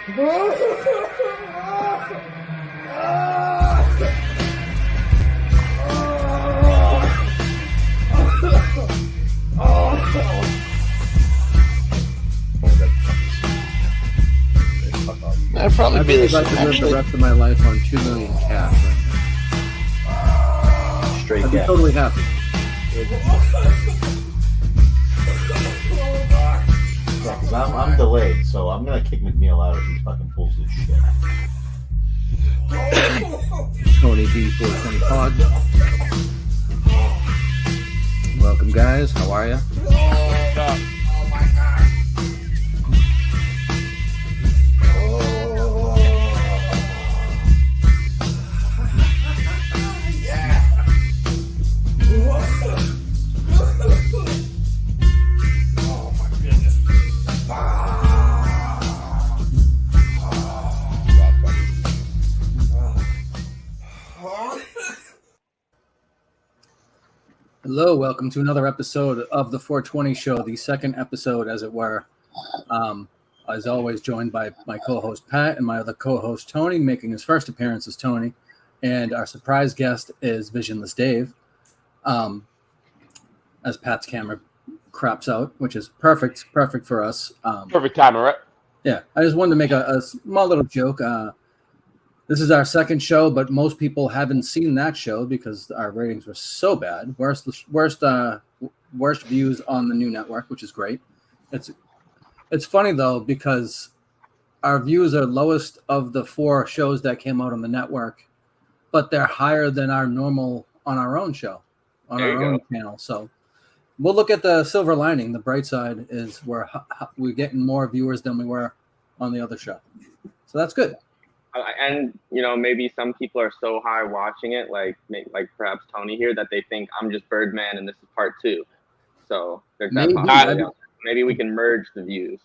That'd probably be the I'd like to live the rest of my life on 2 million cash right now. straight I'd be gas. totally happy. Yeah, because I'm delayed, so I'm gonna kick McNeil out if he fucking pulls this shit. Tony B 420 Pod. Welcome, guys. How are you? Hello, welcome to another episode of the 420 Show, the second episode, as it were. As always, joined by my co-host Pat and my other co-host Tony. Making his first appearance is Tony, and our surprise guest is Visionless Dave. As Pat's camera craps out, which is perfect for us. Perfect time, all right? Yeah, I just wanted to make a small little joke. This is our second show, but most people haven't seen that show because our ratings were so bad. Worst views on the new network, which is great. It's funny though because our views are lowest of the 4 shows that came out on the network, but they're higher than our normal on our own show, on our own channel. So we'll look at the silver lining. The bright side is we're getting more viewers than we were on the other show. So that's good. And you know, maybe some people are so high watching it, like perhaps Tony here, that they think I'm just Birdman and this is part 2. So there's that possibility. Maybe we can merge the views.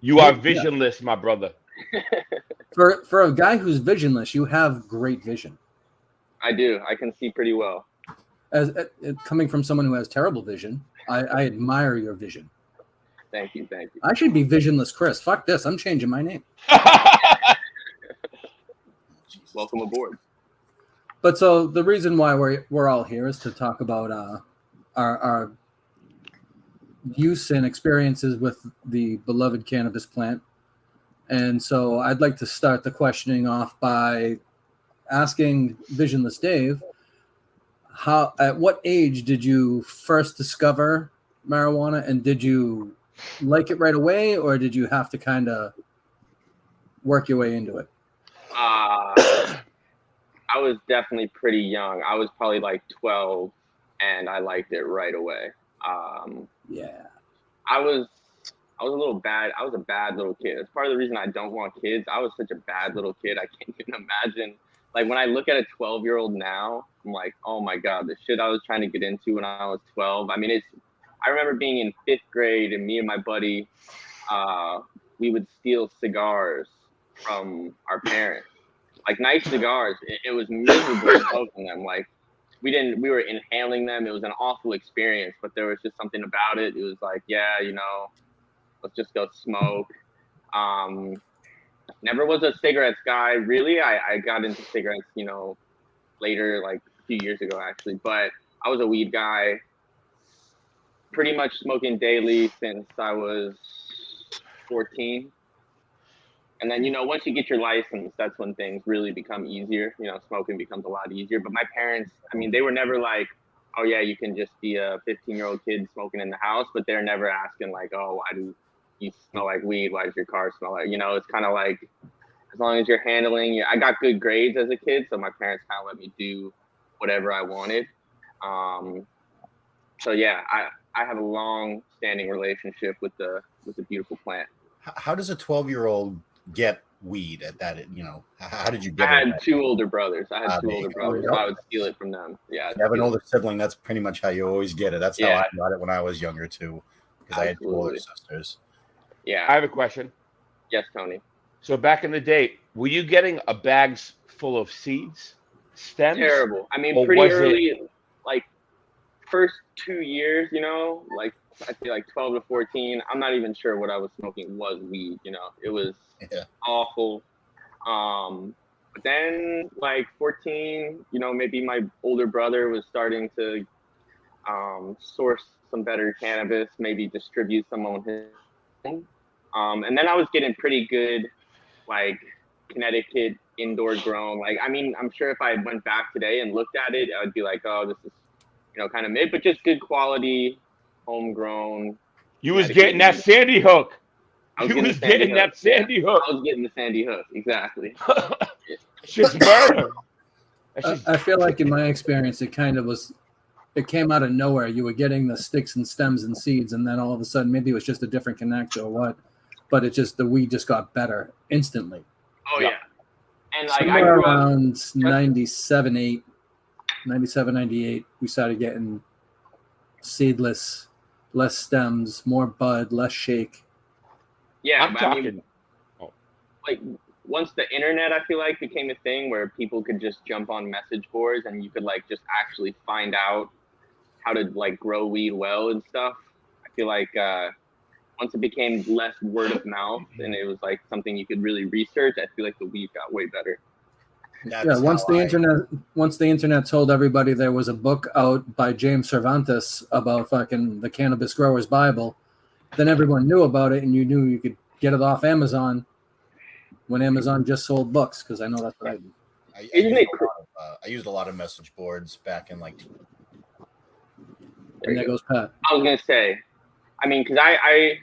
You are visionless, my brother. For a guy who's visionless, you have great vision. I do. I can see pretty well. As coming from someone who has terrible vision, I admire your vision. Thank you. I should be Visionless Chris. Fuck this. I'm changing my name. Welcome aboard. But so the reason why we're all here is to talk about our use and experiences with the beloved cannabis plant. And so I'd like to start the questioning off by asking Visionless Dave, at what age did you first discover marijuana, and did you like it right away, or did you have to kind of work your way into it? I was definitely pretty young. I was probably like 12, and I liked it right away. Yeah. I was a little bad. I was a bad little kid. That's part of the reason I don't want kids. I was such a bad little kid. I can't even imagine. Like when I look at a 12-year-old now, I'm like, oh my God, the shit I was trying to get into when I was 12. I mean, I remember being in 5th grade, and me and my buddy, we would steal cigars from our parents. Like nice cigars. It was miserable smoking them. Like we were inhaling them. It was an awful experience, but there was just something about it. It was like, yeah, you know, let's just go smoke. Never was a cigarettes guy, really. I got into cigarettes, you know, later, like a few years ago, actually. But I was a weed guy, pretty much smoking daily since I was 14. And then, you know, once you get your license, that's when things really become easier. You know, smoking becomes a lot easier. But my parents, I mean, they were never like, oh, yeah, you can just be a 15-year-old kid smoking in the house. But they're never asking like, oh, why do you smell like weed? Why does your car smell like, you know, it's kind of like, as long as you're handling, I got good grades as a kid. So my parents kind of let me do whatever I wanted. So, yeah, I have a long-standing relationship with the beautiful plant. How does a 12-year-old get weed at that? You know, how did you get it? I had 2 older brothers. So I would steal it from them. Yeah. You have an older sibling. That's pretty much how you always get it. That's how I got it when I was younger too, because I had 2 older sisters. Yeah. I have a question. Yes, Tony. So back in the day, were you getting a bags full of seeds, stems? Terrible. I mean, pretty early, like first 2 years, you know, like I feel like 12 to 14. I'm not even sure what I was smoking was weed. You know, it was Yeah. awful. But then like 14, you know, maybe my older brother was starting to source some better cannabis, maybe distribute some on his own. And then I was getting pretty good, like Connecticut indoor grown. Like, I mean, I'm sure if I went back today and looked at it, I would be like, oh, this is, you know, kind of mid, but just good quality, homegrown. You was getting that Sandy Hook. You was getting that Sandy Hook. I was getting the Sandy Hook, exactly. It's just murder. I feel like in my experience, it kind of was, it came out of nowhere. You were getting the sticks and stems and seeds, and then all of a sudden, maybe it was just a different connect or what, but it just, the weed just got better instantly. Oh, yeah. And like, Somewhere around 97, 98, we started getting seedless, less stems, more bud, less shake. Yeah, I'm talking. Like once the internet, I feel like, became a thing where people could just jump on message boards and you could like just actually find out how to like grow weed well and stuff. I feel like once it became less word of mouth and it was like something you could really research, I feel like the weed got way better. Yeah, once the internet told everybody there was a book out by James Cervantes about fucking the Cannabis Growers Bible, then everyone knew about it and you knew you could get it off Amazon when Amazon just sold books, because I know that's what I do. I used a lot of message boards back in like. And there goes Pat. I was gonna say, I mean, because I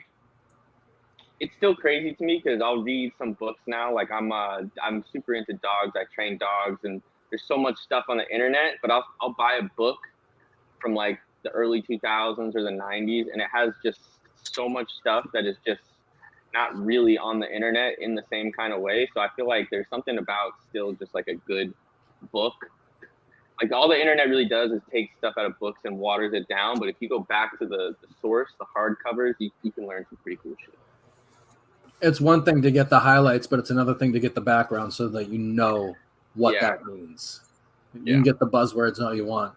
it's still crazy to me because I'll read some books now. Like I'm super into dogs. I train dogs, and there's so much stuff on the internet. But I'll buy a book from like the early 2000s or the 90s, and it has just so much stuff that is just not really on the internet in the same kind of way. So I feel like there's something about still just like a good book. Like all the internet really does is take stuff out of books and waters it down. But if you go back to the source, the hardcovers, you can learn some pretty cool shit. It's one thing to get the highlights, but it's another thing to get the background so that you know what that means. You can get the buzzwords all you want,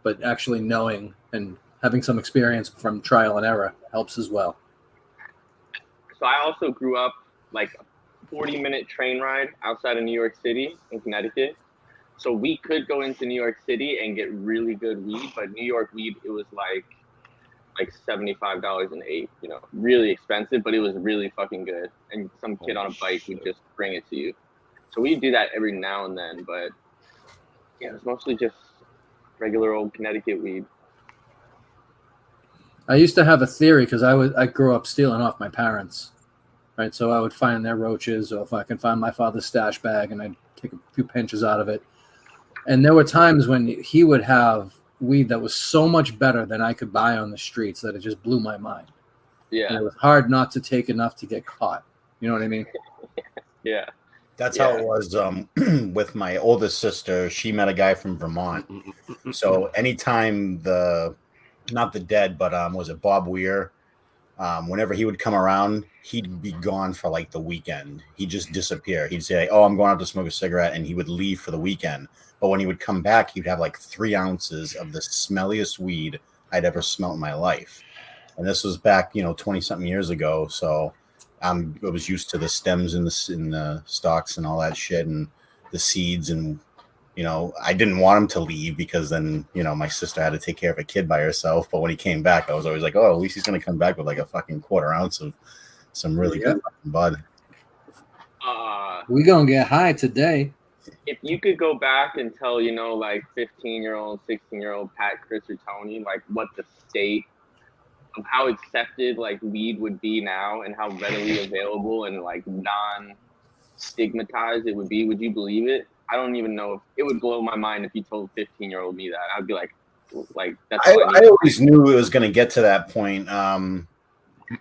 but actually knowing and having some experience from trial and error helps as well. So I also grew up like a 40-minute train ride outside of New York City in Connecticut. So we could go into New York City and get really good weed, but New York weed, it was like $75 an eighth, you know, really expensive, but it was really fucking good. And some kid on a bike would just bring it to you. So we do that every now and then, but yeah, it's mostly just regular old Connecticut weed. I used to have a theory because I grew up stealing off my parents, right? So I would find their roaches, or if I could find my father's stash bag, and I'd take a few pinches out of it. And there were times when he would have weed that was so much better than I could buy on the streets that it just blew my mind. Yeah. And it was hard not to take enough to get caught. You know what I mean? Yeah. That's how it was with my oldest sister. She met a guy from Vermont. So anytime not the dead, but was it Bob Weir? Whenever he would come around, he'd be gone for like the weekend. He'd just disappear. He'd say, "Oh, I'm going out to smoke a cigarette," and he would leave for the weekend. But when he would come back, he'd have like 3 ounces of the smelliest weed I'd ever smelled in my life. And this was back, 20-something years ago. So I was used to the stems in the stalks and all that shit and the seeds. And, I didn't want him to leave because then, my sister had to take care of a kid by herself. But when he came back, I was always like, oh, at least he's going to come back with like a fucking 1/4 ounce of some really good fucking bud. We going to get high today. If you could go back and tell, like 15-year-old, 16-year-old Pat, Chris, or Tony, like what the state of how accepted like weed would be now and how readily available and like non-stigmatized it would be, would you believe it? I don't even know if it would blow my mind if you told 15-year-old me that. I'd be like that's. I always knew it was going to get to that point.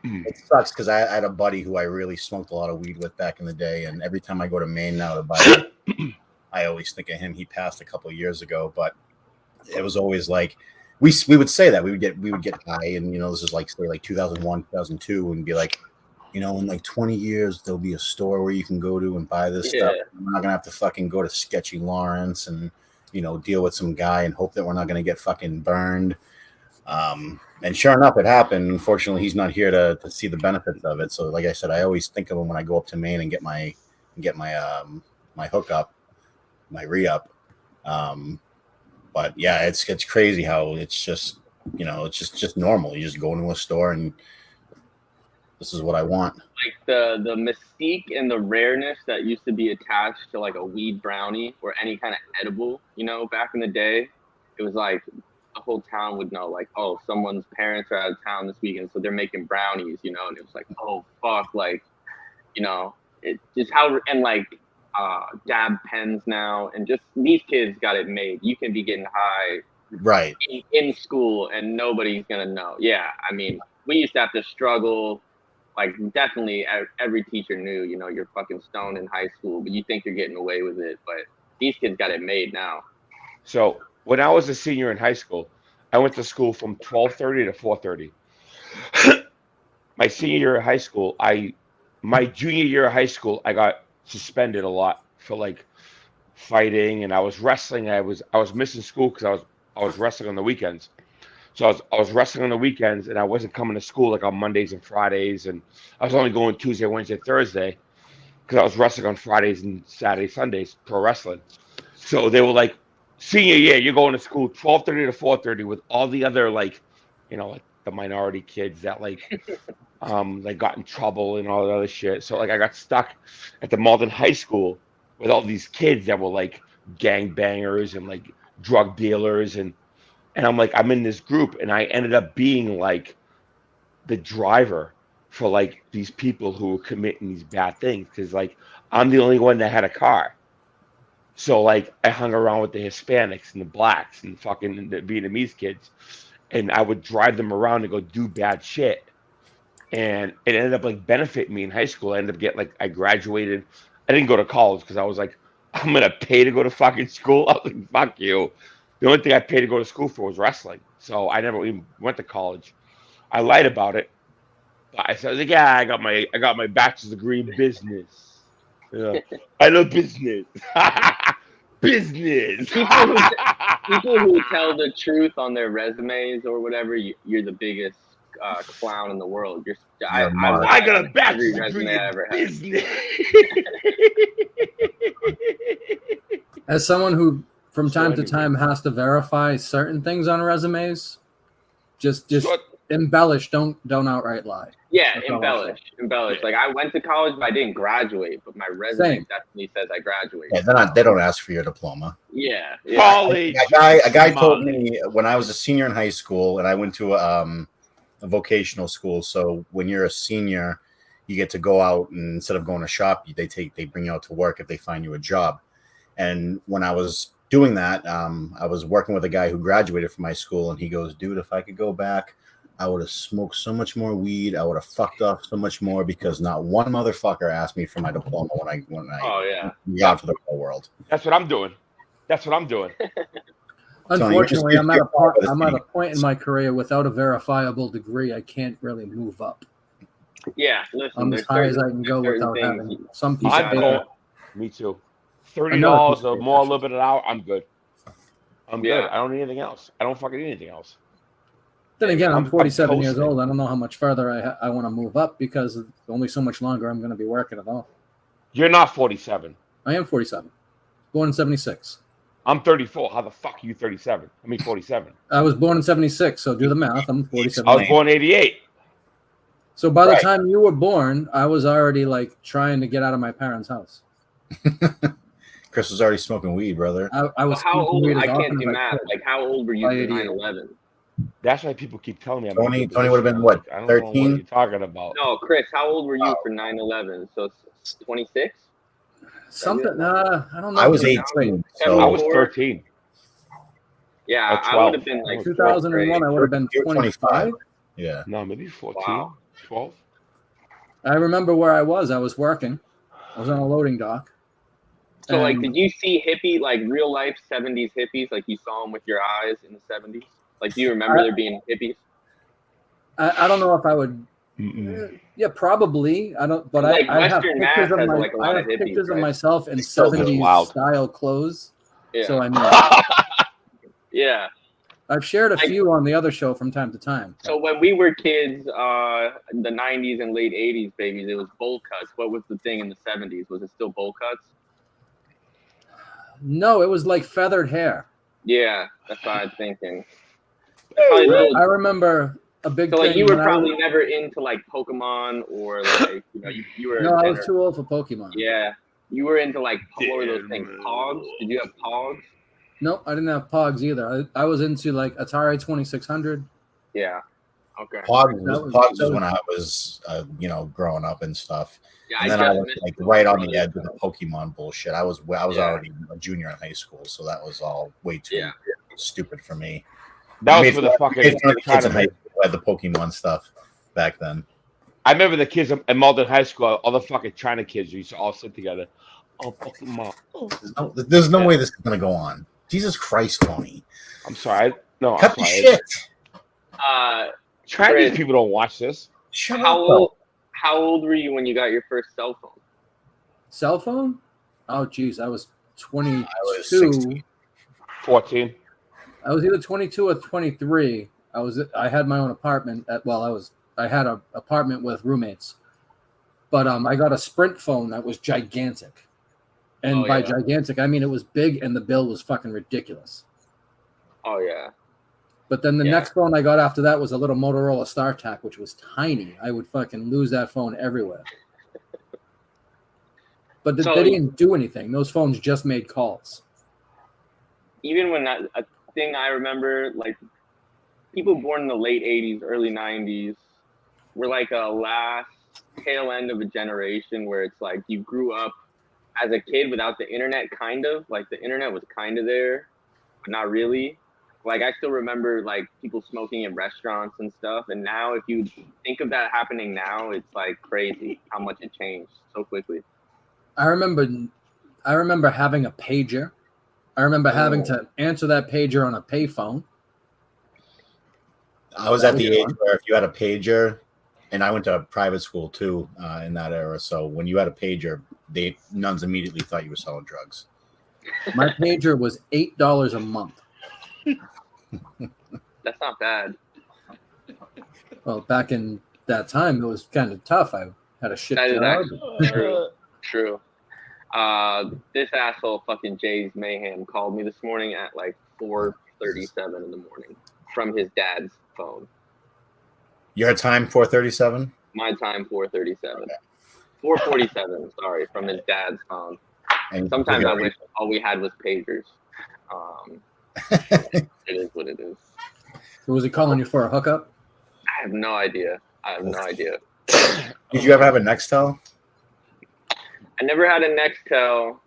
It sucks because I had a buddy who I really smoked a lot of weed with back in the day, and every time I go to Maine now to buy it, I always think of him. He passed a couple of years ago, but it was always like we would say that we would get high, and this is like say like 2001, 2002, and be like, in like 20 years there'll be a store where you can go to and buy this stuff. We're not gonna have to fucking go to sketchy Lawrence and deal with some guy and hope that we're not gonna get fucking burned. And sure enough, it happened. Unfortunately, he's not here to see the benefits of it. So, like I said, I always think of him when I go up to Maine and get my hookup, my re-up. But yeah, it's crazy how it's just, you know, it's just normal. You just go into a store and this is what I want. Like the mystique and the rareness that used to be attached to like a weed brownie or any kind of edible, you know, back in the day, it was like the whole town would know, like, oh, someone's parents are out of town this weekend, so they're making brownies, you know, and it was like, oh fuck, like, you know, it just how, and like dab pens now, and just these kids got it made. You can be getting high Right. in school and nobody's gonna know. Yeah, I mean, we used to have to struggle. Like, definitely every teacher knew, you know, you're fucking stoned in high school, but you think you're getting away with it. But these kids got it made now. So when I was a senior in high school, I went to school from 12:30 to 4:30. My senior year of high school, my junior year of high school, I got suspended a lot for like fighting, and I was wrestling. I was missing school because I was wrestling on the weekends. So I was wrestling on the weekends, and I wasn't coming to school like on Mondays and Fridays, and I was only going Tuesday, Wednesday, Thursday because I was wrestling on Fridays and Saturdays, Sundays, pro wrestling. So they were like, senior year, you're going to school 12:30 to 4:30 with all the other, like, you know, like the minority kids that like like got in trouble and all that other shit. So like I got stuck at the Malden High School with all these kids that were like gangbangers and like drug dealers, and I'm like, I'm in this group, and I ended up being like the driver for like these people who were committing these bad things, because like I'm the only one that had a car. So like I hung around with the Hispanics and the blacks and fucking the Vietnamese kids, and I would drive them around to go do bad shit. And it ended up like benefiting me in high school. I ended up getting, like, I graduated. I didn't go to college because I was like, I'm gonna pay to go to fucking school. I was like, fuck you. The only thing I paid to go to school for was wrestling. So I never even went to college. I lied about it. But I said, like, yeah, I got my bachelor's degree in business. Yeah. I love business. Business. People who tell the truth on their resumes or whatever, you're the biggest clown in the world. I got a bachelor's degree I ever in had. business. As someone who from So time to anyway. time has to verify certain things on resumes, just So- embellish, don't outright lie. Yeah, That's all I'll embellish. Like, I went to college, but I didn't graduate. But my resume Same. definitely says I graduated. Yeah, they don't ask for your diploma. Yeah. College. A guy Come told on. me when I was a senior in high school, and I went to a vocational school. So when you're a senior, you get to go out, and instead of going to shop, they bring you out to work if they find you a job. And when I was doing that, I was working with a guy who graduated from my school, and he goes, "Dude, if I could go back, I would have smoked so much more weed. I would have fucked up so much more, because not one motherfucker asked me for my diploma when I Oh yeah. got out to the real world." That's what I'm doing. Unfortunately, you're I'm at just- a point in my career without a verifiable degree. I can't really move up. Yeah. Listen, I'm as there's high as I certain- can go there's certain without things having some piece I'm of going. paper. Me too. I $30 know or it's more, a little bit an hour. I'm good. I'm Yeah. good. I don't need anything else. I don't fucking need anything else. Then again, I'm I'm 47 years toasting. old. I don't know how much further I want to move up, because only so much longer I'm going to be working at all. You're not 47. I am 47, born in 76. I'm 34. How the fuck are you 37? I mean 47. I was born in 76, so do the math. I'm 47. I was born 88. So by the Right. time you were born, I was already like trying to get out of my parents' house. Chris was already smoking weed, brother. I was How smoking old? weed as I can't often do as math. could. Like, how old were you By for 88. 9/11? That's why people keep telling me. I'm Tony- in a good Tony would've been, what, position. I don't know 13? what you're talking about. No, Chris, how old were you for 9/11? So 26. Something. I don't know. I was Wait, 18. I So was 13. Yeah, Or I 12. would have been like 2001. I would have been You're 25. yeah. No, maybe 14, Wow. 12. I remember where I was. I was working. I was on a loading dock. So, like, And did you see hippie, like real life 70s hippies? Like, you saw them with your eyes in the 70s? Like, do you remember there being hippies? I don't know if I would. Mm-mm. Yeah, probably. I don't. But Like, I have Western pictures Mass of has, my. like, a lot I of have hippies, pictures of right? myself in Still is 70s wild. style clothes. Yeah. So I mean, Yeah. I've shared a few on the other show from time to time. So when we were kids, in the 90s and late 80s, babies, it was bowl cuts. What was the thing in the 70s? Was it still bowl cuts? No, it was like feathered hair. Yeah, that's what I was thinking. Probably I remember a big so like thing you were when probably never into like Pokemon or like you were. No, I was too old for Pokemon. Yeah, you were into like what were those things? Pogs? Did you have Pogs? Nope, I didn't have Pogs either. I was into like Atari 2600. Yeah. Okay. Pogs was- was when I was, growing up and stuff. Yeah, And then I was missed like those right on the early edge of the Pokemon bullshit. I was Yeah. already a junior in high school, so that was all way too Yeah. stupid for me. That was Made for the fun- fucking. made fun of the China kids in high man. school who had the Pokemon stuff back then. I remember the kids in Malden High School, all the fucking China kids used to all sit together. Oh, Pokemon. Oh. There's no way this is gonna go on. Jesus Christ, Tony. I'm sorry. No, Cut I'm the sorry. shit. Chinese Chris. people don't watch this. Shut How up. old were you when you got your first cell phone? Cell phone? Oh, geez, I was 22. I was 16. 14. I was either 22 or 23. I had my own apartment I had an apartment with roommates. But I got a Sprint phone that was gigantic. And Oh, by yeah. gigantic, I mean it was big and the bill was fucking ridiculous. Oh yeah. But then the Yeah. next phone I got after that was a little Motorola StarTAC, which was tiny. I would fucking lose that phone everywhere. But So- they didn't do anything. Those phones just made calls. Even when a thing I remember, like people born in the late 80s, early 90s were like a last tail end of a generation where it's like you grew up as a kid without the internet, kind of. Like the internet was kind of there, but not really. Like I still remember like people smoking in restaurants and stuff. And now if you think of that happening now, it's like crazy how much it changed so quickly. I remember having a pager. I remember having to answer that pager on a payphone. I was at the age where if you had a pager, and I went to a private school too in that era. So when you had a pager, nuns immediately thought you were selling drugs. My pager was $8 a month. That's not bad. Well, back in that time, it was kind of tough. I had a shit That is job. actually true. True. This asshole fucking Jay's Mayhem called me this morning at like 4:37 in the morning from his dad's phone. Your time 4:37. My time 4:37. 4:47. Sorry, from his dad's phone. And Sometimes I wish all we had was pagers. It is what it is. So was he calling you for a hookup? I have no idea. Did you ever have a Nextel? I never had a Nextel.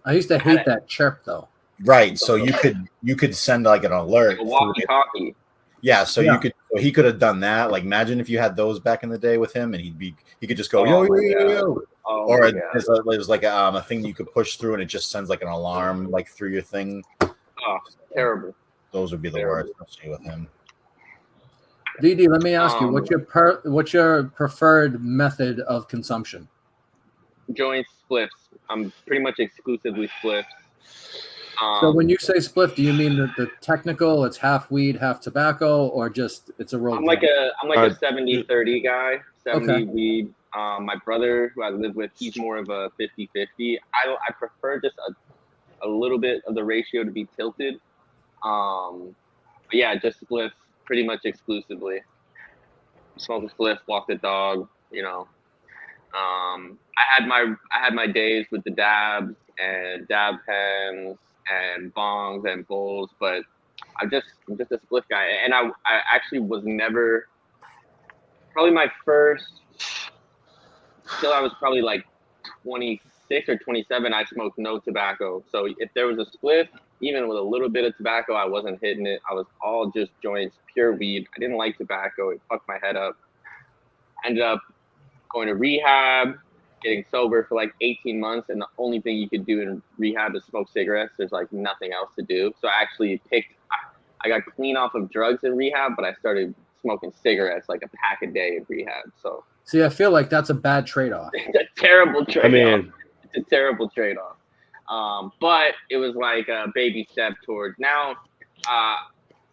I used to hate that chirp though. Right. So you could send like an alert. A walkie-talkie. Yeah. So Yeah. he could have done that. Like imagine if you had those back in the day with him, and he could just go Oh yo my yo yo God. yo. Oh Or my God. there's like a thing you could push through, and it just sends like an alarm like through your thing. Oh, terrible. Those would be the worst, especially with him. DD, let me ask you, Um, what's your preferred method of consumption? Joint spliffs. I'm pretty much exclusively spliffs. So when you say spliff, do you mean the technical, it's half weed, half tobacco, or just it's a roll? I'm like a 70-30 guy. 70 Okay. weed. My brother, who I live with, he's more of a 50-50. I prefer just a little bit of the ratio to be tilted. But yeah, just spliff pretty much exclusively. Smoke a spliff, walk the dog. I had my days with the dabs and dab pens and bongs and bowls, but I'm just a spliff guy. And I actually was never, probably my first, till I was probably like 26 or 27, I smoked no tobacco. So if there was a spliff, even with a little bit of tobacco, I wasn't hitting it. I was all just joints, pure weed. I didn't like tobacco. It fucked my head up. I ended up going to rehab, getting sober for like 18 months. And the only thing you could do in rehab is smoke cigarettes. There's like nothing else to do. So I actually I got clean off of drugs in rehab, but I started smoking cigarettes, like a pack a day in rehab. So See, I feel like that's a bad trade-off. it's a terrible trade-off. I mean, It's a terrible trade-off. But it was like a baby step towards now.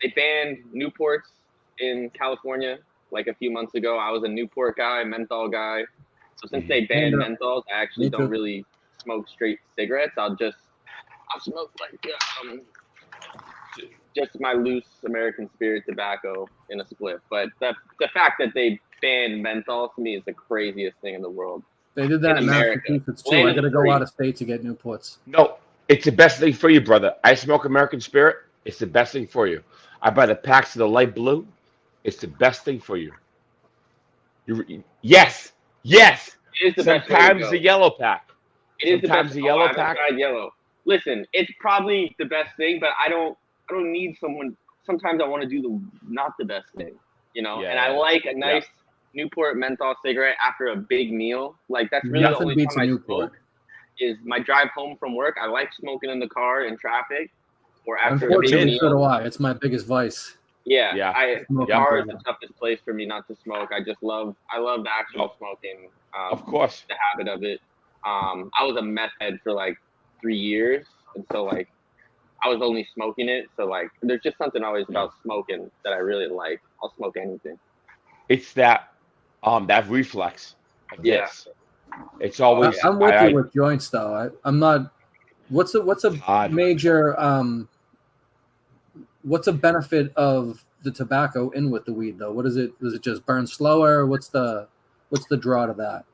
they banned Newports in California like a few months ago. I was a Newport guy, menthol guy. So since they banned menthols, I actually don't really smoke straight cigarettes. I'll smoke like just my loose American Spirit tobacco in a spliff. But the fact that they banned menthol to me is the craziest thing in the world. They did that in Massachusetts too. I got to go out of state to get Newports. No, it's the best thing for you, brother. I smoke American Spirit. It's the best thing for you. I buy the packs of the light blue. It's the best thing for you. Yes. It is the best Sometimes the yellow pack. It is Sometimes the best. the yellow I haven't pack. tried yellow. Listen, it's probably the best thing, but I don't need someone. Sometimes I want to do not the best thing, you know. Yeah, and I like a nice Newport menthol cigarette after a big meal. Like that's really Nothing the only beats time a I Newport. smoke is my drive home from work. I like smoking in the car in traffic or after a big Unfortunately, so meal. do I. It's my biggest vice. Yeah. Smoking Car is cigarettes. the toughest place for me not to smoke. I love the actual smoking. Of course. The habit of it. I was a meth head for like 3 years, and so like I was only smoking it. So like, there's just something always about smoking that I really like. I'll smoke anything. It's that reflex. Yeah. Yes. It's always. I'm with you with joints though. I'm not. What's a Odd. major? What's a benefit of the tobacco in with the weed though? What is it? Does it just burn slower? What's the draw to that?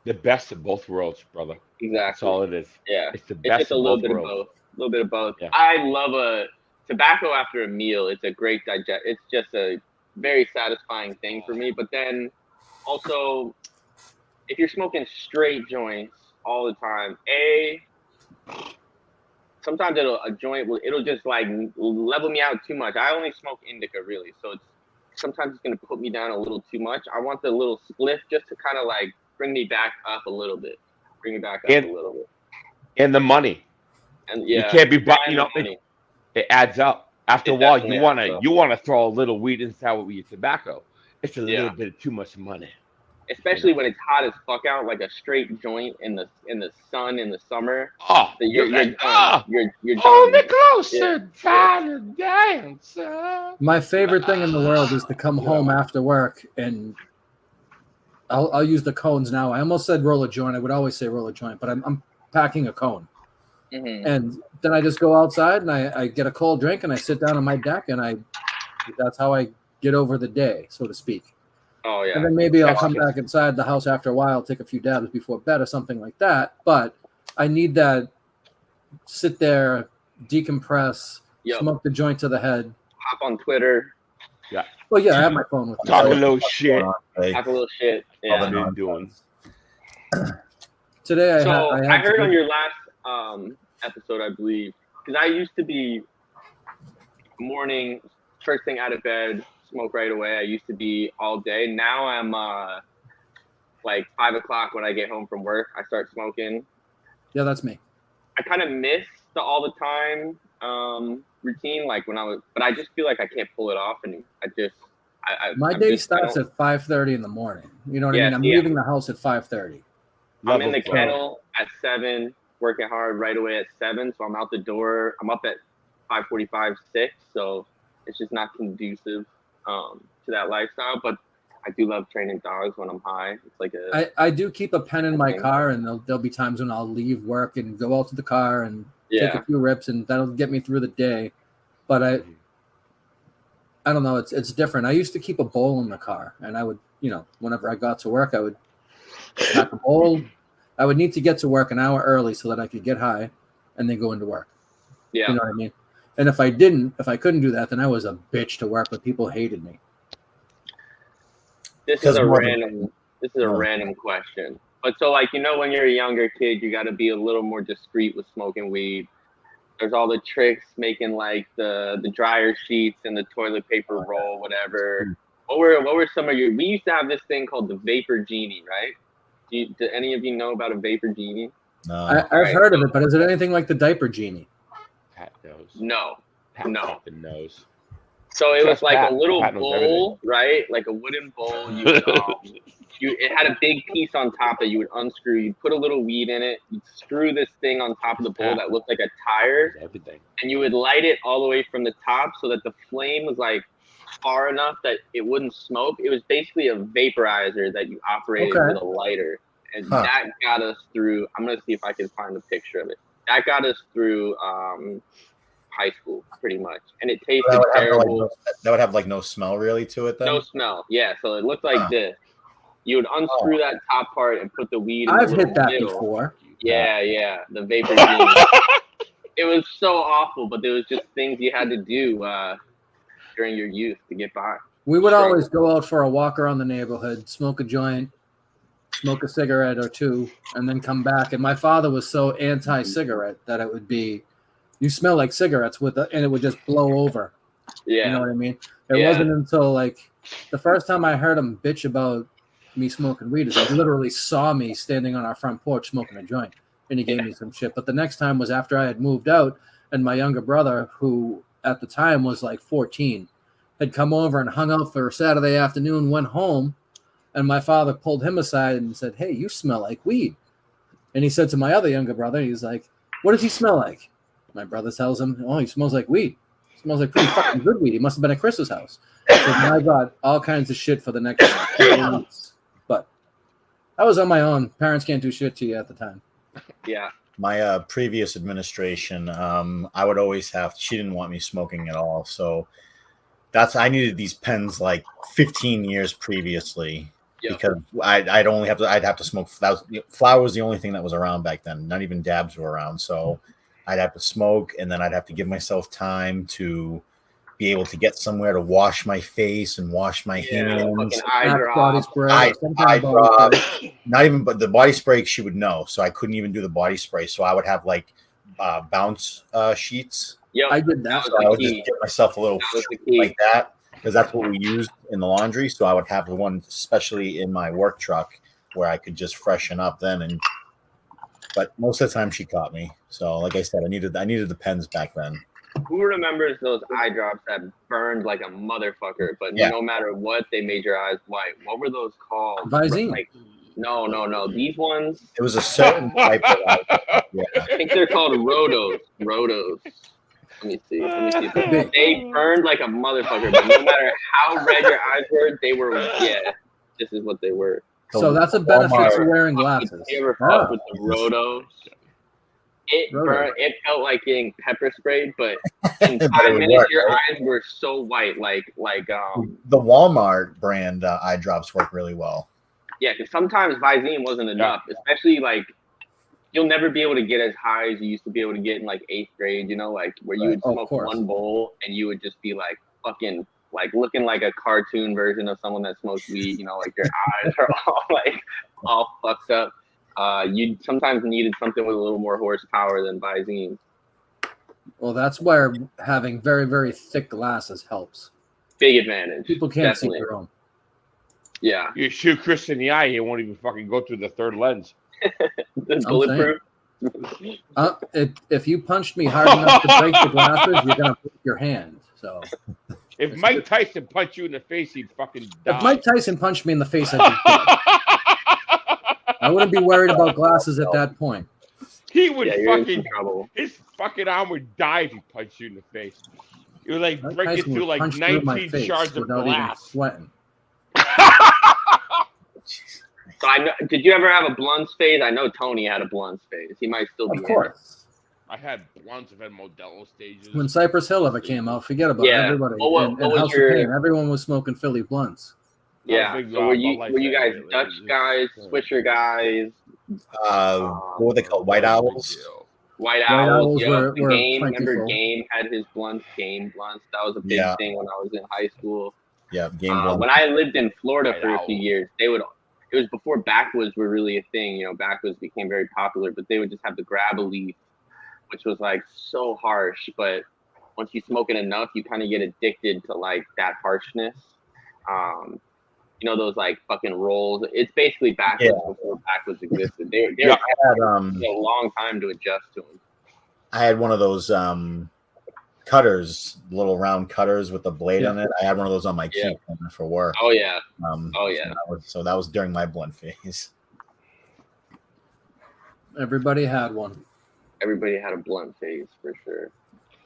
The best of both worlds, brother. Exactly. That's all it is. Yeah. It's the best It's just a of little both bit worlds. of both. A little bit of both. Yeah. I love a tobacco after a meal. It's a great digest. It's just a very satisfying thing for me. But then also, if you're smoking straight joints all the time, sometimes it'll just like level me out too much. I only smoke indica really, so sometimes it's gonna put me down a little too much. I want the little spliff just to kind of like bring me back up a little bit. And the money. And yeah, You can't be, and you know, the money. it adds up. After a It while, definitely you adds up. want to throw a little weed inside with your tobacco. It's a little bit of too much money. Especially when it's hot as fuck out, like a straight joint in the sun in the summer. Oh, You're done. You're done. hold me closer, Yeah. try to dance. My favorite thing in the world is to come home after work and I'll use the cones now. I almost said roll a joint. I would always say roll a joint, but I'm packing a cone. Mm-hmm. And then I just go outside and I get a cold drink and I sit down on my deck and that's how I get over the day, so to speak. Oh yeah. And then maybe I'll come back inside the house after a while, take a few dabs before bed or something like that. But I need that sit there, decompress, smoke the joint to the head. Hop on Twitter. Yeah. Well, yeah, I have my phone with me. Talk a little shit. Talk a little shit. All Yeah. they're doing. Today I heard on your last episode, I believe, because I used to be morning, first thing out of bed, smoke right away. I used to be all day. Now I'm like 5 o'clock when I get home from work, I start smoking. Yeah, that's me. I kind of miss the all the time routine, like when but I just feel like I can't pull it off, and my day starts at 5:30 in the morning. You know what I mean? I'm leaving the house at 5:30. I'm in the kennel at 7, working hard right away at 7. So I'm out the door. I'm up at 5:45, 6. So it's just not conducive to that lifestyle. But I do love training dogs when I'm high. It's like I do keep a pen in my car, and there'll be times when I'll leave work and go out to the car and take a few rips, and that'll get me through the day. But I don't know. It's different. I used to keep a bowl in the car, and I would, whenever I got to work, I would pack a bowl. I would need to get to work an hour early so that I could get high and then go into work. Yeah. You know what I mean? And if I couldn't do that, then I was a bitch to work, but people hated me. This is a random question. But so like, when you're a younger kid, you got to be a little more discreet with smoking weed. There's all the tricks, making like the dryer sheets and the toilet paper roll, whatever. What were some of we used to have this thing called the Vapor Genie, right? Do any of you know about a Vapor Genie? No. I've heard of it, but is it anything like the Diaper Genie? Pat knows. No. Pat fucking knows. So it was like Pat. a little Pat knows bowl, right? Like a wooden bowl. You would, it had a big piece on top that you would unscrew. You'd put a little weed in it. You'd screw this thing on top of the bowl that looked like a tire, Everything. and you would light it all the way from the top so that the flame was like far enough that it wouldn't smoke. It was basically a vaporizer that you operated with a lighter, and that got us through. I'm gonna see if I can find a picture of it. That got us through high school, pretty much, and it tasted terrible. That would have like no smell really to it then. No smell, yeah. So it looked like this. You would unscrew that top part and put the weed. I've hit that middle. before. Yeah, the vapor. It was so awful, but there was just things you had to do during your youth to get by. We would always go out for a walk around the neighborhood, smoke a joint, smoke a cigarette or two, and then come back. And my father was so anti-cigarette that it would be, you smell like cigarettes and it would just blow over. Yeah. You know what I mean? It wasn't until like the first time I heard him bitch about me smoking weed is he literally saw me standing on our front porch smoking a joint, and he gave me some shit. But the next time was after I had moved out, and my younger brother, who at the time was like 14, had come over and hung out for a Saturday afternoon, went home, and my father pulled him aside and said, "Hey, you smell like weed." And he said to my other younger brother, he's like, "What does he smell like?" My brother tells him, "Oh, he smells like weed. He smells like pretty fucking good weed. He must have been at Chris's house." So I got all kinds of shit for the next 4 weeks. But I was on my own. Parents can't do shit to you at the time. Yeah. My previous administration, I would always she didn't want me smoking at all. So I needed these pens like 15 years previously because I'd have to smoke. Flower was the only thing that was around back then. Not even dabs were around. So I'd have to smoke, and then I'd have to give myself time to be able to get somewhere to wash my face and wash my hands. Body spray. Eye drop. Not even, but the body spray, she would know. So I couldn't even do the body spray. So I would have like bounce sheets. Yeah, I did that. So I would just get myself a little like that because that's what we used in the laundry. So I would have the one, especially in my work truck, where I could just freshen up then. But most of the time she caught me. So like I said, I needed the pens back then. Who remembers those eye drops that burned like a motherfucker, but no matter what, they made your eyes white? What were those called? Visine. Like, no. These ones. It was a certain type of I think they're called Rotos. Let me see. They burned like a motherfucker, but no matter how red your eyes were, they were, this is what they were. So that's a benefit to wearing glasses. You ever fuck with the Rotos? It burned. It felt like getting pepper sprayed, but in 5 minutes, your eyes were so white, like the Walmart brand eye drops work really well. Yeah, because sometimes Visine wasn't enough, especially like you'll never be able to get as high as you used to be able to get in like 8th grade. You know, like where you would smoke one bowl and you would just be like fucking like looking like a cartoon version of someone that smokes weed. You know, like your eyes are all fucked up. You sometimes needed something with a little more horsepower than Visine. Well, that's where having very, very thick glasses helps. Big advantage. People can't see their own. Yeah. You shoot Chris in the eye, he won't even fucking go through the third lens. Bulletproof. If you punched me hard enough to break the glasses, you're gonna break your hand. So. If Mike Tyson punched you in the face, he'd fucking die. If Mike Tyson punched me in the face, I'd be dead. I wouldn't be worried about glasses at that point. He would his fucking arm would die if he punched you in the face. You would like break it through like 19 shards of glass. Sweating. So did you ever have a blunts phase? I know Tony had a blunts phase. He might still be. Of course. I had blunts. I've had Modelo stages. When Cypress Hill ever came out, forget about everybody. And House of Pain, everyone was smoking Philly blunts. Yeah. So were you guys Dutch guys, Swisher guys? What were they called? White Owls? White Owls. Were Remember Game had his blunts, Game blunts. That was a big thing when I was in high school. Yeah, Game blunts. When I lived in Florida for a few years, it was before backwoods were really a thing. You know, backwoods became very popular, but they would just have the grab a leaf, which was like so harsh. But once you smoke it enough, you kind of get addicted to like that harshness. You know, those like fucking rolls. It's basically backwoods before backwoods existed. They had a long time to adjust to them. I had one of those cutters, little round cutters with the blade Yeah. in it. I had one of those on my Yeah. key for work. Oh yeah. Oh, yeah. So that was during my blunt phase. Everybody had one. Everybody had a blunt phase for sure.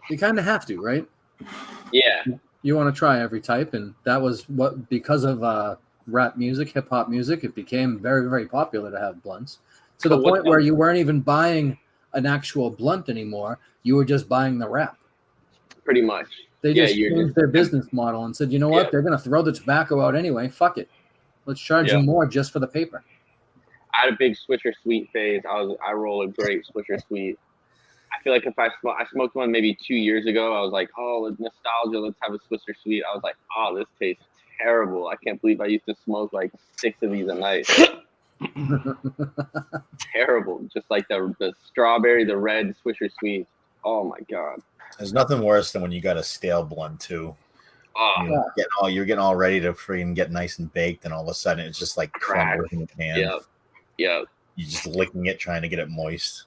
You kind of have to, right? Yeah. You want to try every type, and that was what, because of rap music, hip hop music, it became very, very popular to have blunts, to the But what point where you weren't even buying an actual blunt anymore. You were just buying the wrap. Pretty much. They Yeah, just you're changed just- their business model and said, you know what? Yeah. They're going to throw the tobacco out anyway. Fuck it. Let's charge Yeah. you more just for the paper. I had a big Swisher Sweet phase. I roll a great Swisher Sweet. I feel like if I smoked one maybe 2 years ago, I was like, oh, nostalgia. Let's have a Swisher Sweet. I was like, oh, this tastes terrible. I can't believe I used to smoke like 6 of these a night. Terrible. Just like the strawberry, the red Swisher Sweet. Oh my god. There's nothing worse than when you got a stale blunt too. Oh, You're getting all ready to freaking get nice and baked, and all of a sudden it's just like crumbling in the pan. yeah. Yeah. You're just licking it, trying to get it moist.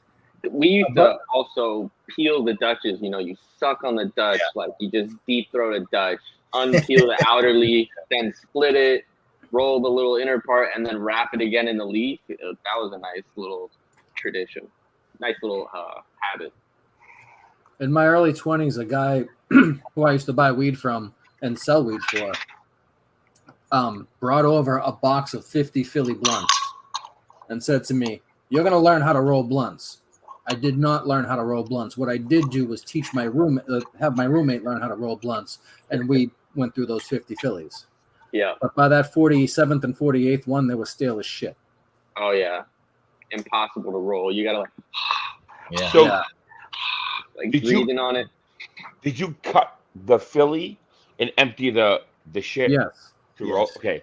We used to also peel the Dutches. You know, you suck on the Dutch, like you just deep throat a Dutch, unpeel the outer leaf, then split it, roll the little inner part, and then wrap it again in the leaf. That was a nice little tradition, nice little habit. In my early 20s, a guy who I used to buy weed from and sell weed for brought over a box of 50 Philly blunts and said to me, "You're going to learn how to roll blunts." I did not learn how to roll blunts. What I did do was teach my have my roommate learn how to roll blunts, and we went through those 50 Phillies. Yeah. But by that 47th and 48th one, they were stale as shit. Oh yeah. Impossible to roll. You gotta Yeah. So Yeah. like Did you- breathing on it. did you cut the Philly and empty the shit Yes. to roll? Yes. Okay,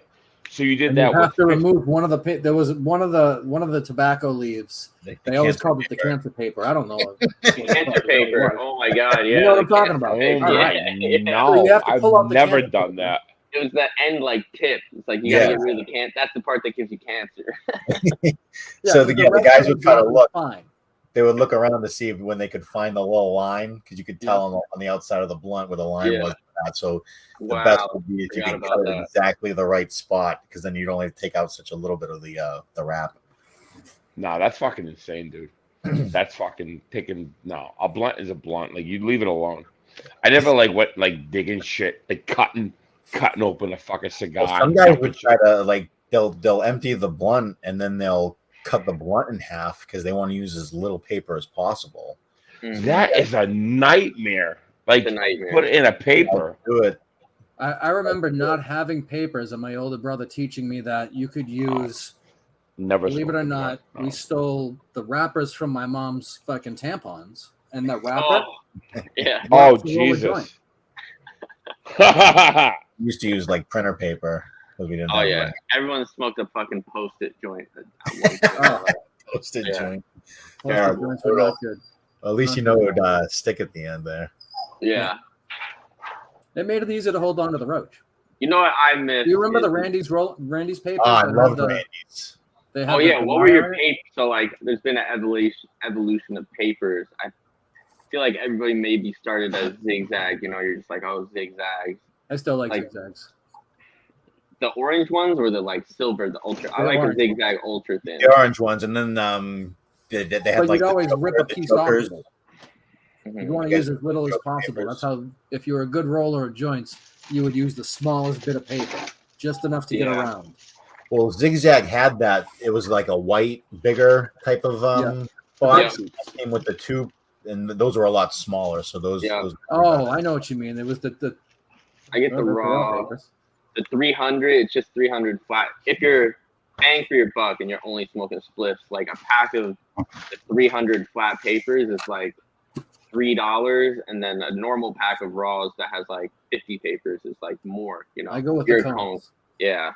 so you did And that you have with to remove one of the there was one of the tobacco leaves. They always cancer called it the paper. cancer paper. I don't know. Cancer paper. Oh my god, yeah. You know what I'm the talking cancer about. Oh paper. my Yeah. no! So you have to I've pull out the never cancer done paper. that. It was the end like tip. It's like you Yeah. gotta get rid of the cancer. That's the part that gives you cancer. So the rest guys of would the try to job is look. fine. They would look around to see when they could find the little line, because you could tell on the outside of the blunt where the line Yeah. was. At. So the Wow. best would be if you Forgot could about cut it that. exactly the right spot, because then you'd only take out such a little bit of the wrap. No, that's fucking insane, dude. That's fucking taking. No, a blunt is a blunt. Like you leave it alone. I never went digging shit, like cutting open a fucking cigar. Well, some and guys dumping would shit. try to they'll empty the blunt and then they'll cut the blunt in half because they want to use as little paper as possible. Mhm. That is a nightmare. Like It's a nightmare. put it in a paper. Do it. I remember not having papers, and my older brother teaching me that you could use. Never. Believe it smoked or a not, blunt, no. we stole the wrappers from my mom's fucking tampons, and the wrapper. Oh, yeah. Oh to roll a joint. Jesus! We used to use printer paper because we didn't Oh have yeah. Everyone smoked a fucking Post-it joint at one point. Oh. postage Yeah. joint. Most Yeah, of the joints were not good. Well, at least you know it would stick at the end there. Yeah. It made it easier to hold on to the roach. You know what I miss? Do you remember the is- Randy's papers? Oh, I that love had the- Randy's. they had Oh the yeah, what were your wire? papers? So there's been an evolution of papers. I feel like everybody maybe started as zigzag. You're just like, oh, zigzags. I still like like- zigzags. The orange ones or the silver, the ultra. I The like orange the zigzag ultra thin. The orange ones, and then they had But you'd the always rip a the piece off chokers. of it. Mhm. You'd want to You use guys as little as choke possible. papers. That's how, if you were a good roller of joints, you would use the smallest bit of paper, just enough to get Yeah. around. Well, Zigzag had that. It was like a white, bigger type of box. It came with the tube, and those were a lot smaller. So those. Yeah. those Oh, I know what you mean. It was the I get the the raw, papers. the 300. It's just 300 flat. If you're paying for your buck and you're only smoking spliffs, like a pack of the 300 flat papers is like $3, and then a normal pack of raws that has 50 papers is more. I go with Your the cones. Yeah,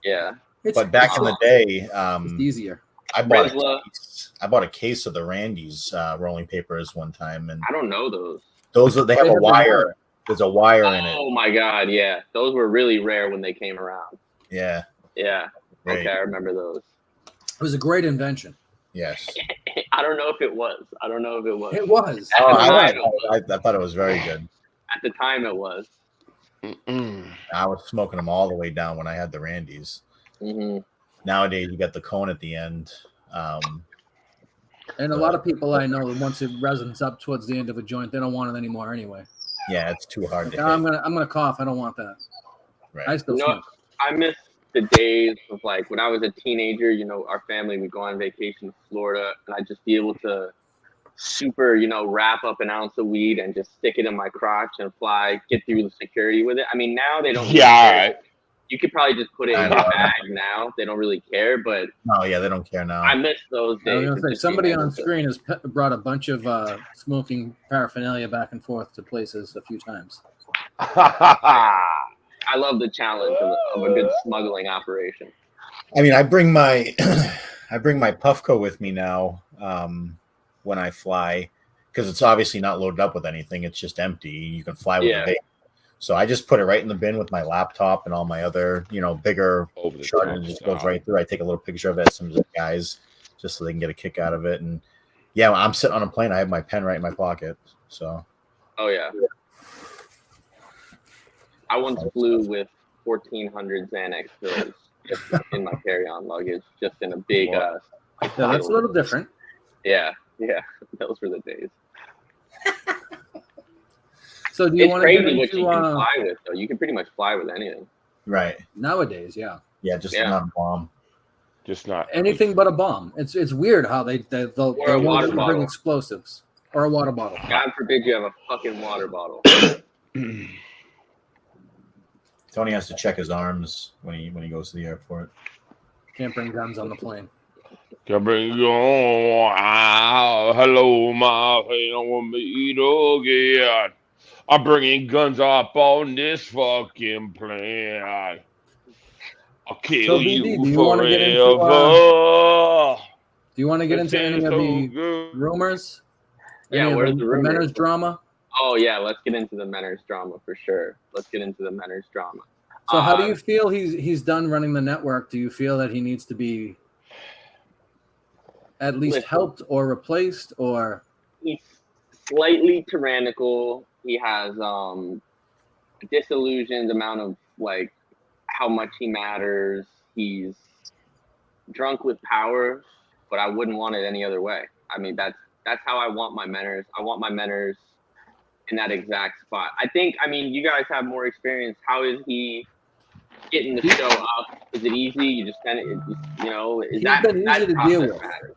yeah. But back in the day, It's easier. I bought Bresla. a case of the Randy's rolling papers one time, and I don't know those. they have They a have the wire. wire. There's a wire in it. Oh my god, yeah. Those were really rare when they came around. Yeah. Yeah. Right. Okay, I remember those. It was a great invention. Yes. I don't know if it was. It was. Oh, At I thought it was very good. the time, it was. I was smoking them all the way down when I had the Randy's. Hmm. Nowadays, you got the cone at the end. And a lot of people I know, once it resins up towards the end of a joint, they don't want it anymore anyway. Yeah, it's too hard to hit. I'm gonna cough. I don't want that. I Right. still No, smoke. I miss the days of like when I was a teenager. You know, our family would go on vacation to Florida, and I'd just be able to super, wrap up an ounce of weed and just stick it in my crotch and fly, get through the security with it. I mean, now they don't. Really Yeah, care. right. You could probably just put it in your bag now. They don't really care, but Oh, yeah, they don't care now. I miss those I was days. gonna of say just somebody being on able to- screen has brought a bunch of smoking paraphernalia back and forth to places a few times. I love the challenge of a good smuggling operation. I mean, I bring my Puffco with me now when I fly because it's obviously not loaded up with anything. It's just empty. You can fly with Yeah. the vape. So I just put it right in the bin with my laptop and all my other, bigger Over the shot, top and it just goes stuff. right through. I take a little picture of it, some of the guys, just so they can get a kick out of it. And yeah, when I'm sitting on a plane, I have my pen right in my pocket. So Oh yeah. I once flew with 1,400 Xanax pills just in my carry-on luggage, just in a big. Yeah, that's a little different. Yeah, those were the days. So do you It's want to get crazy what into you can fly with, though. You can pretty much fly with anything. right, nowadays? Yeah, just Yeah. not a bomb. Just not anything but a bomb. It's weird how they Or a won't water even bring bottle. explosives or a water bottle. God forbid you have a fucking water bottle. Tony has to check his arms when he goes to the airport. Can't bring guns on the plane. Can bring you on. Hello, my friend. Want me to get? I'm bringing guns up on this fucking plane. I'll kill So, BD, you do you wanna get into, forever. Do you want to get This into any is of so the good. rumors? Yeah, Any of where's the rumors? Menner's drama? Oh yeah, let's get into the Menner's drama for sure. So how do you feel he's done running the network? Do you feel that he needs to be at least Listen. helped or replaced, or He's slightly tyrannical. He has disillusioned amount of like how much he matters. He's drunk with power, but I wouldn't want it any other way. I mean, that's how I want my Menners. I want my Menners in that exact spot. I mean, you guys have more experience. How is he getting the show up? Is it easy? You just kind of, is He's that been easy to deal with. matters.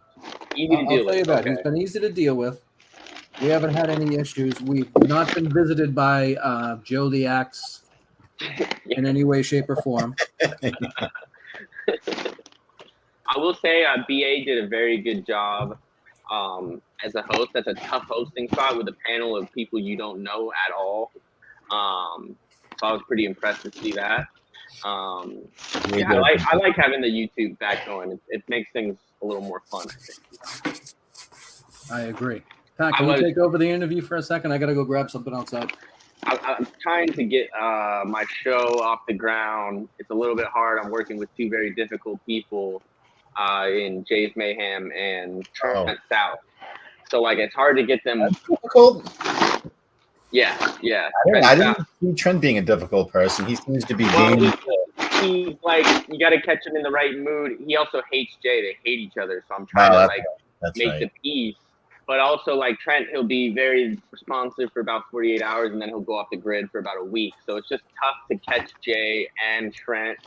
Easy to I'll deal tell you with. that Okay. he's been easy to deal with. We haven't had any issues. We've not been visited by Joe the Axe in any way, shape, or form. I will say BA did a very good job as a host. That's a tough hosting spot with a panel of people you don't know at all. So I was pretty impressed to see that. Yeah, I like having the YouTube back going. It makes things a little more fun, I think. I agree. Pat, can you take over the interview for a second? I got to go grab something outside. I'm trying to get my show off the ground. It's a little bit hard. I'm working with two very difficult people in Jay's Mayhem and Trent South. So, like, it's hard to get them. That's difficult. Yeah. I didn't see Trent being a difficult person. He seems to be Well, game. he's like, you got to catch him in the right mood. He also hates Jay. They hate each other. So I'm trying to, like, That's make right. the peace. But also, like, Trent, he'll be very responsive for about 48 hours, and then he'll go off the grid for about a week. So it's just tough to catch Jay and Trent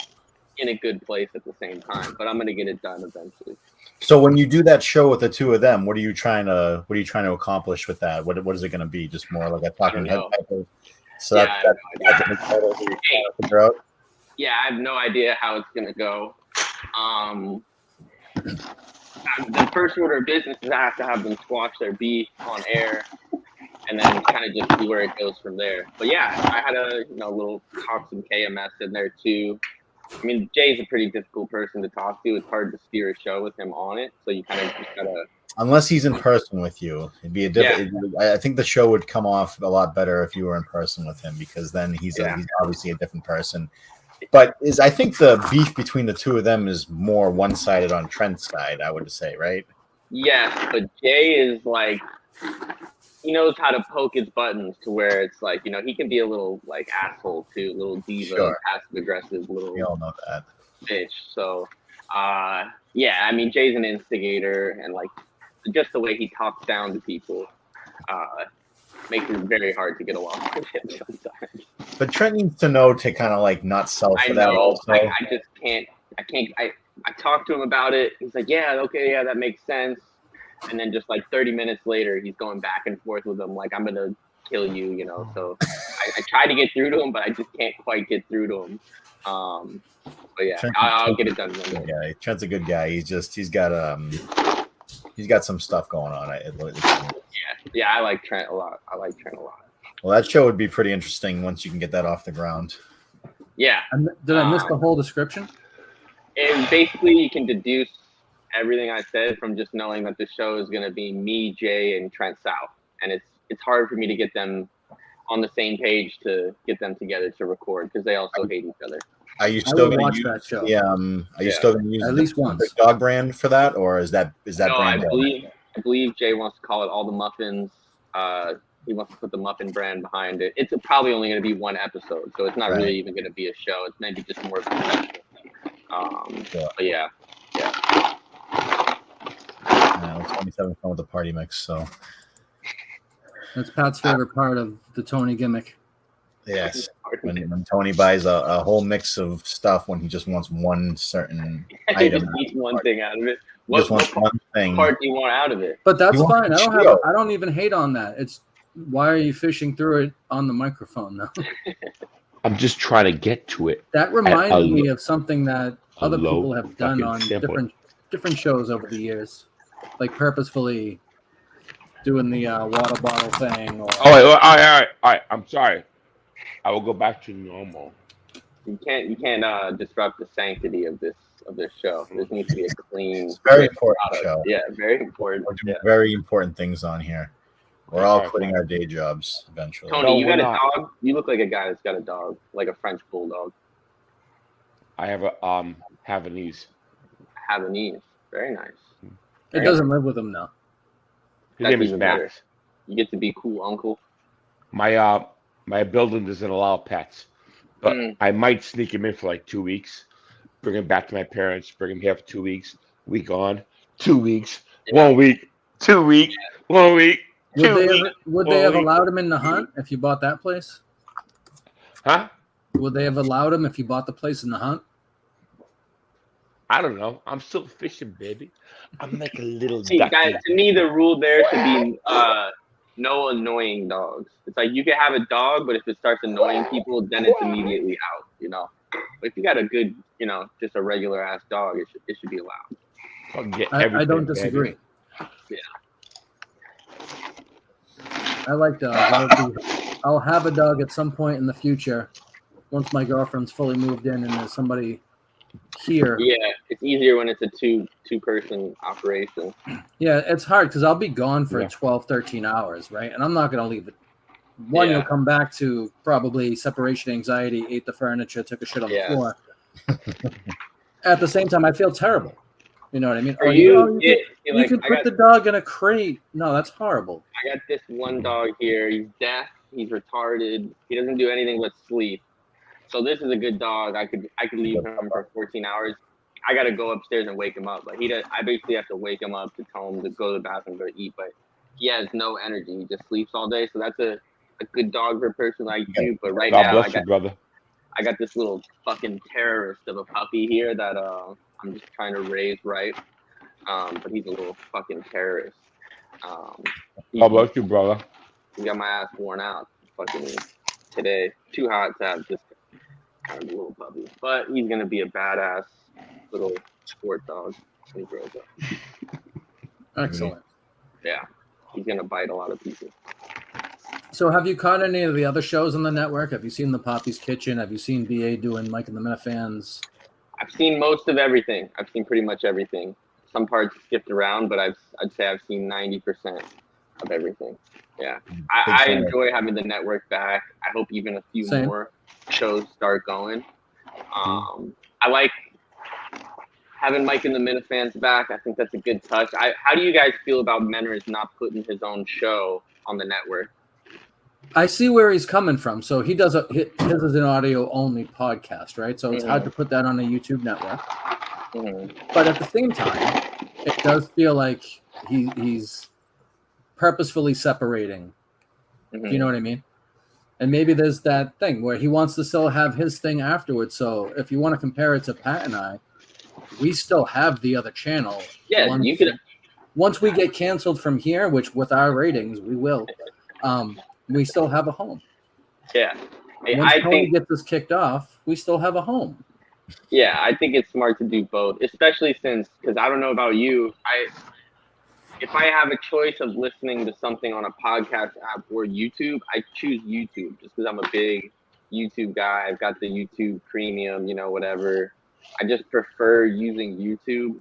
in a good place at the same time. But I'm going to get it done eventually. So when you do that show with the two of them, what are you trying to accomplish with that? What is it going to be? Just more like a talking head know. type of. So Yeah, that's the title that you're trying to figure out. Yeah, I have no idea how it's going to go. The first order of business is I have to have them squash their beef on air, and then kind of just see where it goes from there. But yeah, I had a little talk some KMS in there too. I mean, Jay's a pretty difficult person to talk to. It's hard to steer a show with him on it, so you kind of just gotta. Unless he's in person with you, it'd be a different. I think the show would come off a lot better if you were in person with him, because then he's obviously a different person. But I think the beef between the two of them is more one-sided on Trent's side, I would say, right? Yes, but Jay is like, he knows how to poke his buttons to where it's like, you know, he can be a little like asshole too, little diva, Sure. passive aggressive, little We all know that. bitch. So, yeah, I mean, Jay's an instigator, and like just the way he talks down to people makes it very hard to get along with him sometimes. But Trent needs to know to kind of like not sell I for that know. also. I just can't. I talked to him about it. He's like, yeah, okay, yeah, that makes sense. And then just like 30 minutes later, he's going back and forth with him, like, I'm gonna kill you, you know. So I tried to get through to him, but I just can't quite get through to him. But yeah, I'll get it done one day. Yeah, Trent's a good guy. He's got some stuff going on. Yeah, I like Trent a lot. Well, that show would be pretty interesting once you can get that off the ground. Yeah. Did I miss the whole description? And basically, you can deduce everything I said from just knowing that the show is going to be me, Jay, and Trent South, and it's hard for me to get them on the same page to get them together to record because they also hate each other. Are you I still would going watch to use that show. Are you still going to use At least once. the dog brand for that, or is that No, I brand? believe Jay wants to call it All the Muffins. He wants to put the muffin brand behind it. It's probably only going to be one episode, so it's not Right. really even going to be a show. It's maybe just more of a special. Yeah. But yeah. Yeah, it's 27 with the party mix. So That's Pat's favorite part of the Tony gimmick. yes, when Tony buys a whole mix of stuff when he just wants one certain He item, just needs one thing out of it. he just wants What one thing. part do you want out of it? But that's You want fine. the I show. don't even hate on that. It's why are you fishing through it on the microphone though? I'm just trying to get to it. That reminded me of something that other low people have done fucking on sample. different shows over the years, like purposefully doing the water bottle thing. Or, Oh, wait, all right. I'm sorry. I will go back to normal. You can't disrupt the sanctity of this show. This needs to be a clean. It's a very clean important product. show. Yeah, very important. We're doing Yeah. very important things on here. We're all Okay. quitting our day jobs eventually. Tony, No, you we're got not. a dog? You look like a guy that's got a dog, like a French bulldog. I have a Havanese. Havanese. Very nice. it doesn't live with him now. His That's name is even Max. better. You get to be cool uncle. My building doesn't allow pets, but Mm. I might sneak him in for like 2 weeks, bring him back to my parents, bring him here for 2 weeks, week on, 2 weeks, 1 week, 2 week, 1 week, 2 weeks. Would they have Well, allowed him in the hunt if you bought that place? Huh? Would they have allowed him if you bought the place in the hunt? I don't know. I'm still fishing, baby. I'm like a little See, ducky. guys, to me, the rule there should be no annoying dogs. It's like you can have a dog, but if it starts annoying people, then it's immediately out. You know, but if you got a good, you know, just a regular ass dog, it should be allowed. Fucking get I everything, don't baby. disagree. Yeah. I like dogs. I'll have a dog at some point in the future, once my girlfriend's fully moved in and there's somebody here. Yeah, it's easier when it's a two person operation. Yeah, it's hard because I'll be gone for Yeah. 12, 13 hours, right? And I'm not going to leave it. One, Yeah. you'll come back to probably separation anxiety, ate the furniture, took a shit on Yeah. the floor. At the same time, I feel terrible. You know what I mean? For Oh, you, know, yeah, you like, can I put got the dog in a crate. No, that's horrible. I got this one dog here. He's deaf. He's retarded. He doesn't do anything but sleep. So this is a good dog. I could leave him for 14 hours. I got to go upstairs and wake him up. But I basically have to wake him up to tell him to go to the bathroom, go to eat. But he has no energy. He just sleeps all day. So that's a good dog for a person like you. But right God now, bless you, brother. I got this little fucking terrorist of a puppy here that I'm just trying to raise right. But he's a little fucking terrorist. God bless you, brother. He got my ass worn out fucking today. Too hot to have this kind of little puppy. But he's gonna be a badass little sport dog when he grows up. Excellent. Yeah. He's gonna bite a lot of people. So have you caught any of the other shows on the network? Have you seen the Poppy's Kitchen? Have you seen BA doing Mike and the Minifans? I've seen most of everything. I've seen pretty much everything. Some parts skipped around, but I'd say I've seen 90% of everything. Yeah. I enjoy having the network back. I hope even a few Same. more shows start going. I like having Mike and the Minifans back, I think that's a good touch. How do you guys feel about Menners not putting his own show on the network? I see where he's coming from. So he does his is an audio only podcast, right? So it's hard to put that on a YouTube network. But at the same time, it does feel like he's purposefully separating. You know what I mean? And maybe there's that thing where he wants to still have his thing afterwards. So if you want to compare it to Pat and I, we still have the other channel. Yeah, you could. Once we get canceled from here, which with our ratings we will, we still have a home. Yeah, Once Tony gets us kicked off, we still have a home. Yeah, I think it's smart to do both, especially since, because I don't know about you, if I have a choice of listening to something on a podcast app or YouTube, I choose YouTube just because I'm a big YouTube guy. I've got the YouTube Premium, whatever. I just prefer using YouTube.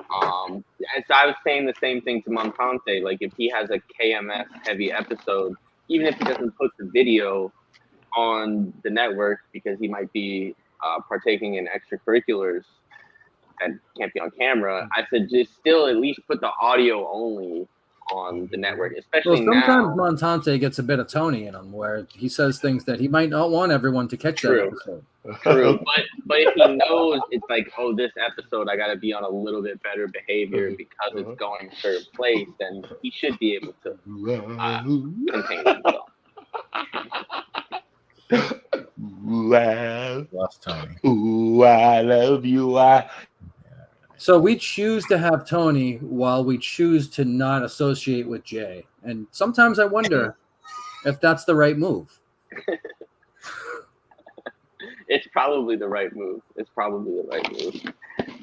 And so I was saying the same thing to Montante. Like, if he has a KMS heavy episode, even if he doesn't put the video on the network because he might be partaking in extracurriculars that can't be on camera, I said just still at least put the audio only on the network, especially sometimes now. Montante gets a bit of Tony in him where he says things that he might not want everyone to catch that episode. True, but if he knows it's like, oh, this episode I got to be on a little bit better behavior because it's going a certain place, then he should be able to contain himself. Lost Tony. Ooh, I love you. So we choose to have Tony while we choose to not associate with Jay. And sometimes I wonder if that's the right move. It's probably the right move.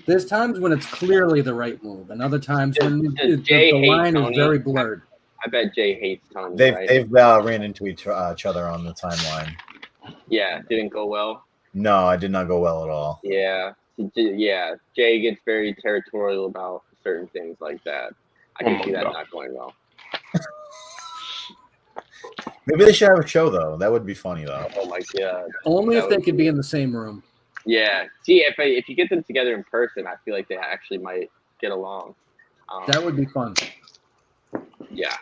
There's times when it's clearly the right move, and other times when Jay the line Tony? is very blurred. I bet Jay hates Tony. They've ran into each other on the timeline. Yeah, didn't go well. No, it did not go well at all. Yeah. Jay gets very territorial about certain things like that. I can see that not going well. Maybe they should have a show though. That would be funny though. Oh my god! Only if they could be in the same room. Yeah. See, if you get them together in person, I feel like they actually might get along. That would be fun. Yeah.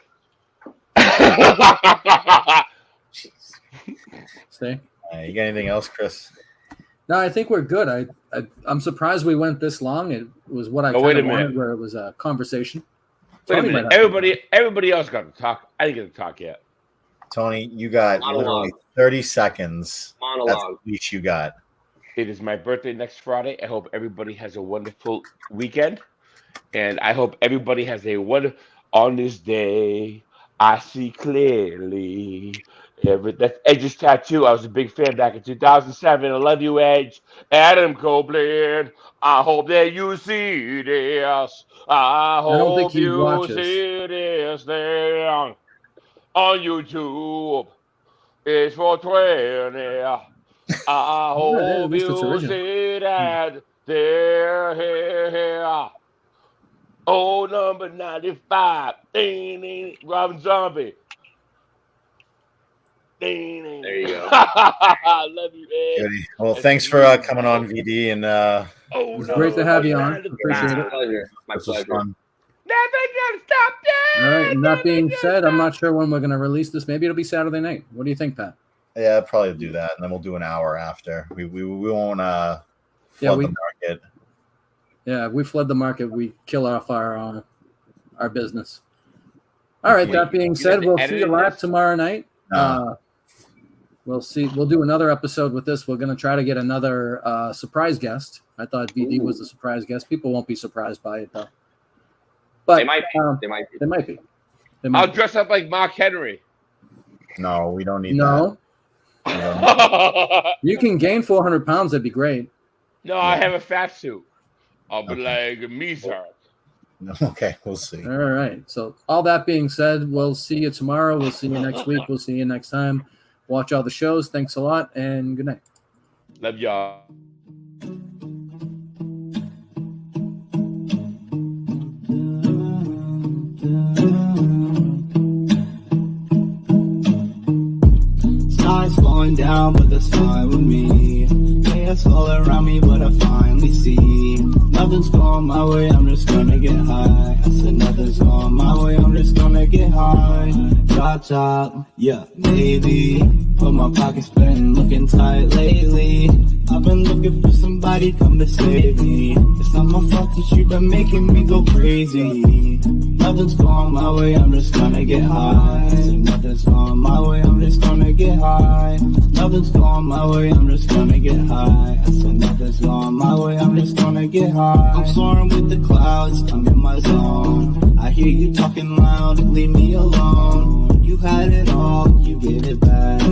See? You got anything else, Chris? No, I think we're good. I'm surprised we went this long. It was what I wait a wanted, minute. where it was a conversation. Wait a Tony minute. might have- Everybody else got to talk. I didn't get to talk yet. Tony, you got literally 30 seconds. Monologue. That's the least you got. It is my birthday next Friday. I hope everybody has a wonderful weekend. And I hope everybody has a wonderful... On this day, I see clearly... That's Edge's tattoo. I was a big fan back in 2007. I love you, Edge. Adam Copeland. I hope that you see this. I don't think hope he you watches. see this thing on YouTube. It's for 20. I hope at least it's you original. see that there, here. Oh, number 95. Ding, ding, Robin Zombie. There you go. I love you, Ed. Goody. Well, thanks for coming on, VD, and Oh, It's great to have you on. Appreciate My it. pleasure. My this was pleasure. fun. Nothing gonna stop you. All right. And that being said, I'm not sure when we're going to release this. Maybe it'll be Saturday night. What do you think, Pat? Yeah, I'll probably do that, and then we'll do an hour after. We won't flood we- the market. Yeah, if we flood the market, we kill off our business. All right. That being said, we'll see you live tomorrow night. We'll see. We'll do another episode with this. We're going to try to get another surprise guest. I thought VD was a surprise guest. People won't be surprised by it though. But They might be. They might be. I'll dress up like Mark Henry. No, we don't need No, that. you can gain 400 pounds. That'd be great. No, I have a fat suit. I'll be like me, sir. No. Okay, we'll see. All right. So all that being said, we'll see you tomorrow. We'll see you next week. We'll see you next time. Watch all the shows. Thanks a lot, and good night. Love y'all. Stars falling down, but that's fine with me. Chaos all around me, but I finally see Nothing's going my way, I'm just gonna get high. I said nothing's going my way, I'm just gonna get high. Drop top, yeah, baby. But my pocket's been looking tight lately. I've been looking for somebody come to save me. It's not my fault that you've been making me go crazy. Nothing's going my way, I'm just gonna get high. I said nothing's going my way, I'm just gonna get high. Nothing's going my way, I'm just gonna get high. I said nothing's going my way, I'm just gonna get high. I'm soaring with the clouds, I'm in my zone. I hear you talking loud, leave me alone. You had it all, you gave it back.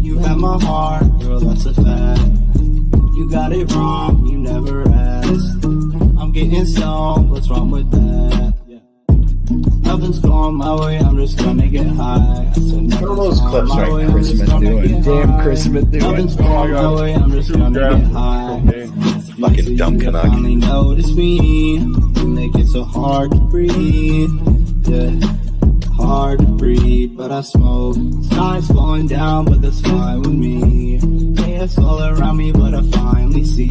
You had my heart, girl, that's a fact. You got it wrong, you never asked. I'm getting stoned, what's wrong with that? Nothing's going my way, I'm just gonna get high. I said What are those clips my right way, now? I'm just gonna get Damn, high. Chris Smith doing Nothing's it. going my way, I'm just gonna get high. Fucking dumb Canuck. Finally notice me, you make it so hard to breathe. Yeah, hard to breathe, but I smoke. Sky's falling down, but that's fine with me. Chaos all around me, but I finally see.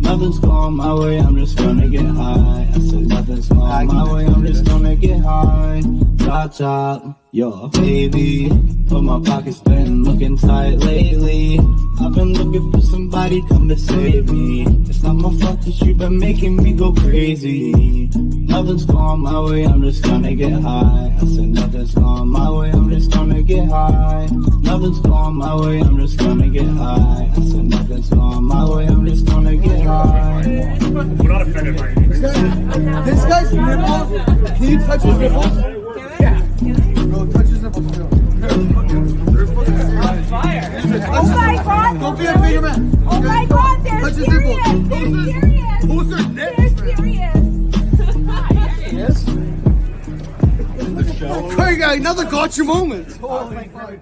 Nothing's going my way, I'm just gonna get high. I said nothing's going my way, I'm just gonna get high. Drop top, yo, baby. But my pocket's been looking tight lately. I've been looking for somebody come to save me. It's not my fault that you've been making me go crazy. Nothing's going my way, I'm just gonna get high. I said nothing's going my way, I'm just gonna get high. Nothing's going my way, I'm just gonna get high. I said nothing's going my way, I'm just gonna get high. We're not offended by anything. This guy's nipples. Can you touch his nipples? Bro, touch his nipples too. Oh my God! Don't be a bigger man. Oh my God! They're Touch his serious. nipples. They're serious. Who's their nips? They're serious. Hey, guy, another gotcha moment. Oh my God.